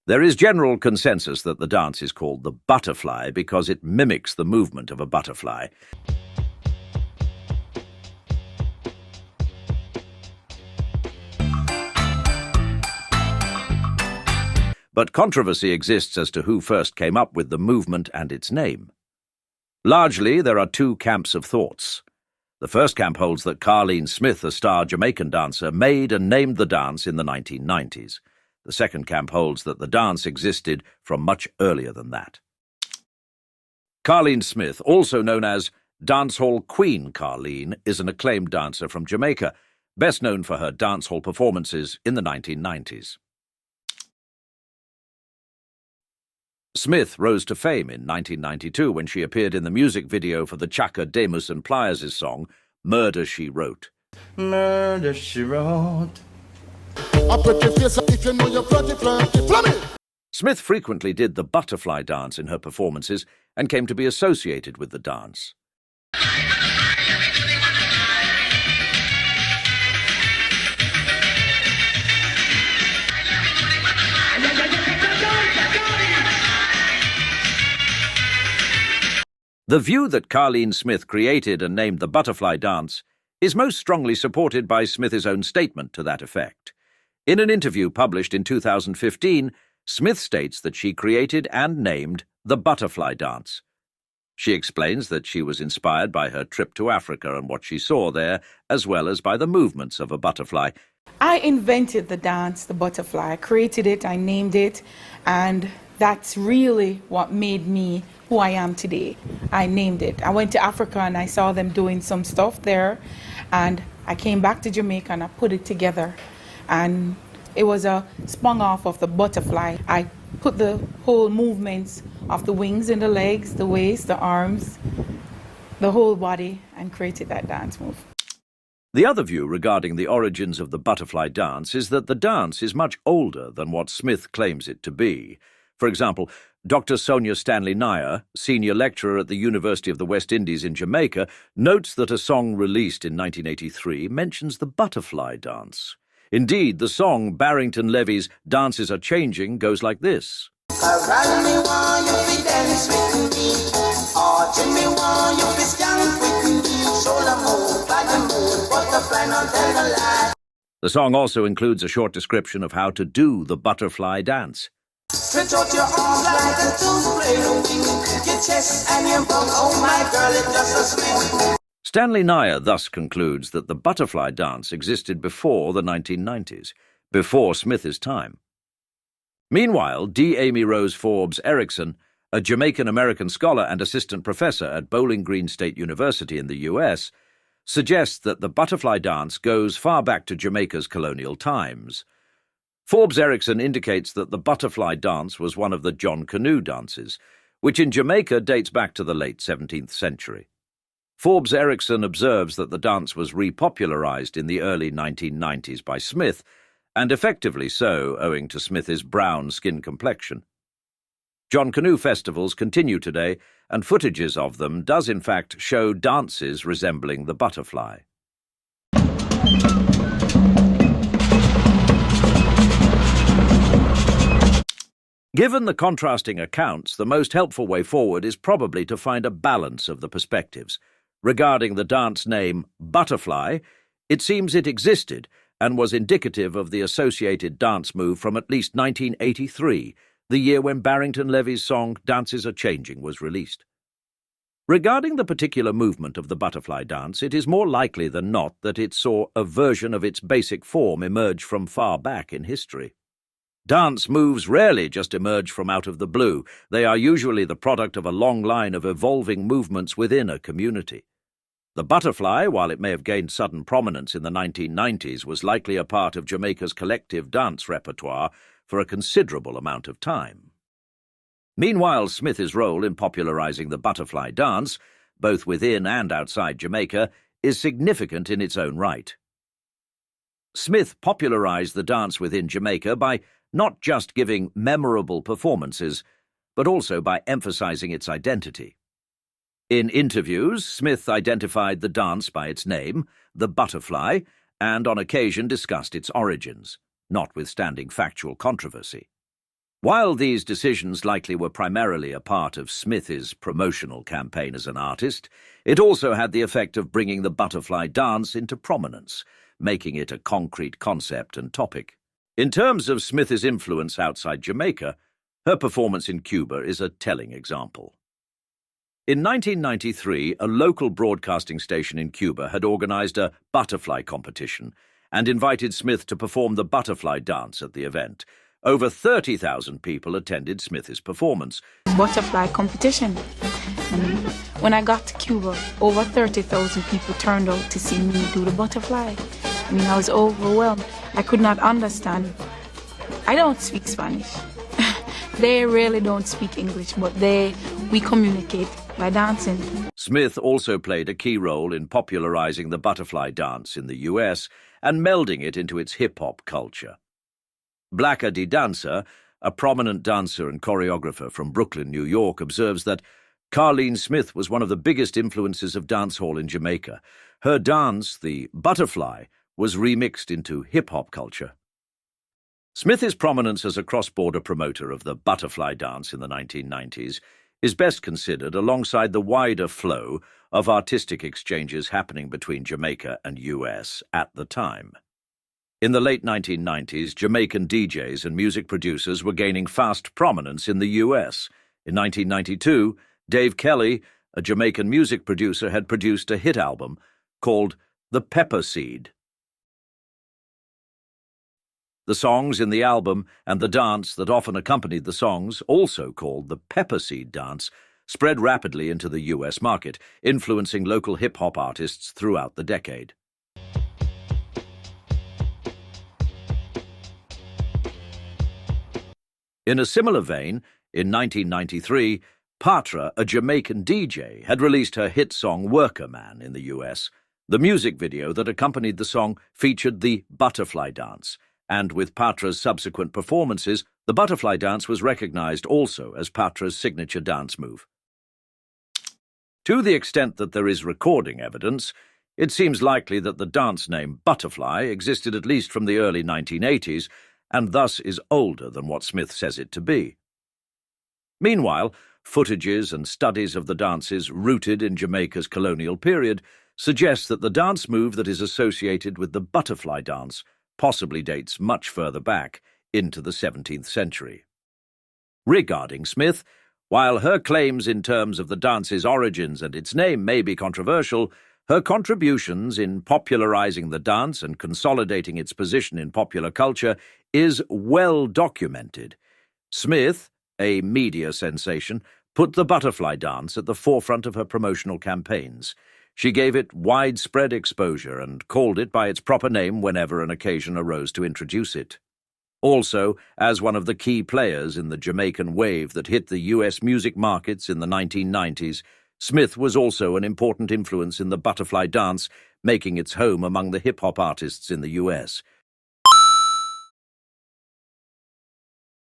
There is general consensus that the dance is called the butterfly because it mimics the movement of a butterfly. But controversy exists as to who first came up with the movement and its name. Largely, there are two camps of thoughts. The first camp holds that Carleen Smith, a star Jamaican dancer, made and named the dance in the 1990s. The second camp holds that the dance existed from much earlier than that. Carleen Smith, also known as Dancehall Queen Carleen, is an acclaimed dancer from Jamaica, best known for her dancehall performances in the 1990s. Smith rose to fame in 1992 when she appeared in the music video for the Chaka Demus and Pliers' song, Murder, She Wrote. Murder, she wrote. Smith frequently did the butterfly dance in her performances and came to be associated with the dance. The view that Carleen Smith created and named the butterfly dance is most strongly supported by Smith's own statement to that effect. In an interview published in 2015, Smith states that she created and named the butterfly dance. She explains that she was inspired by her trip to Africa and what she saw there, as well as by the movements of a butterfly. I invented the dance, the butterfly. I created it, I named it, and that's really what made me who I am today. I named it. I went to Africa and I saw them doing some stuff there, and I came back to Jamaica and I put it together. And it was a spun off of the butterfly. I put the whole movements of the wings and the legs, the waist, the arms, the whole body, and created that dance move. The other view regarding the origins of the butterfly dance is that the dance is much older than what Smith claims it to be. For example, Dr. Sonia Stanley Nair, senior lecturer at the University of the West Indies in Jamaica, notes that a song released in 1983 mentions the butterfly dance. Indeed, the song Barrington Levy's Dances Are Changing goes like this. The song also includes a short description of how to do the butterfly dance. Stretch out your arms like a two-player wing. Your chest and your bum, oh my girl, it's just a swing. Stanley Nair thus concludes that the butterfly dance existed before the 1990s, before Smith's time. Meanwhile, D. Amy Rose Forbes Erickson, a Jamaican-American scholar and assistant professor at Bowling Green State University in the US, suggests that the butterfly dance goes far back to Jamaica's colonial times. Forbes Erickson indicates that the butterfly dance was one of the John Canoe dances, which in Jamaica dates back to the late 17th century. Forbes Erickson observes that the dance was repopularized in the early 1990s by Smith, and effectively so owing to Smith's brown skin complexion. John Canoe festivals continue today, and footages of them does in fact show dances resembling the butterfly. Given the contrasting accounts, the most helpful way forward is probably to find a balance of the perspectives. Regarding the dance name butterfly, it seems it existed and was indicative of the associated dance move from at least 1983, the year when Barrington Levy's song Dances Are Changing was released. Regarding the particular movement of the butterfly dance, it is more likely than not that it saw a version of its basic form emerge from far back in history. Dance moves rarely just emerge from out of the blue. They are usually the product of a long line of evolving movements within a community. The butterfly, while it may have gained sudden prominence in the 1990s, was likely a part of Jamaica's collective dance repertoire for a considerable amount of time. Meanwhile, Smith's role in popularizing the butterfly dance, both within and outside Jamaica, is significant in its own right. Smith popularized the dance within Jamaica by not just giving memorable performances, but also by emphasizing its identity. In interviews, Smith identified the dance by its name, the butterfly, and on occasion discussed its origins, notwithstanding factual controversy. While these decisions likely were primarily a part of Smith's promotional campaign as an artist, it also had the effect of bringing the butterfly dance into prominence, making it a concrete concept and topic. In terms of Smith's influence outside Jamaica, her performance in Cuba is a telling example. In 1993, a local broadcasting station in Cuba had organized a butterfly competition and invited Smith to perform the butterfly dance at the event. Over 30,000 people attended Smith's performance. Butterfly competition. And when I got to Cuba, over 30,000 people turned out to see me do the butterfly. I mean, I was overwhelmed. I could not understand. I don't speak Spanish. They really don't speak English, but we communicate by dancing. Smith also played a key role in popularizing the butterfly dance in the US and melding it into its hip-hop culture. Blacka D. Dancer, a prominent dancer and choreographer from Brooklyn, New York, observes that Carlene Smith was one of the biggest influences of dancehall in Jamaica. Her dance, the butterfly, was remixed into hip-hop culture. Smith's prominence as a cross-border promoter of the butterfly dance in the 1990s is best considered alongside the wider flow of artistic exchanges happening between Jamaica and US at the time. In the late 1990s, Jamaican DJs and music producers were gaining fast prominence in the US. In 1992, Dave Kelly, a Jamaican music producer, had produced a hit album called The Pepper Seed. The songs in the album and the dance that often accompanied the songs, also called the Pepper Seed Dance, spread rapidly into the US market, influencing local hip-hop artists throughout the decade. In a similar vein, in 1993, Patra, a Jamaican DJ, had released her hit song Worker Man in the US. The music video that accompanied the song featured the butterfly dance, and with Patra's subsequent performances, the butterfly dance was recognized also as Patra's signature dance move. To the extent that there is recording evidence, it seems likely that the dance name butterfly existed at least from the early 1980s, and thus is older than what Smith says it to be. Meanwhile, footages and studies of the dances rooted in Jamaica's colonial period suggest that the dance move that is associated with the butterfly dance possibly dates much further back into the 17th century. Regarding Smith, while her claims in terms of the dance's origins and its name may be controversial, her contributions in popularizing the dance and consolidating its position in popular culture is well documented. Smith, a media sensation, put the butterfly dance at the forefront of her promotional campaigns. She gave it widespread exposure and called it by its proper name whenever an occasion arose to introduce it. Also, as one of the key players in the Jamaican wave that hit the US music markets in the 1990s, Smith was also an important influence in the butterfly dance, making its home among the hip-hop artists in the US.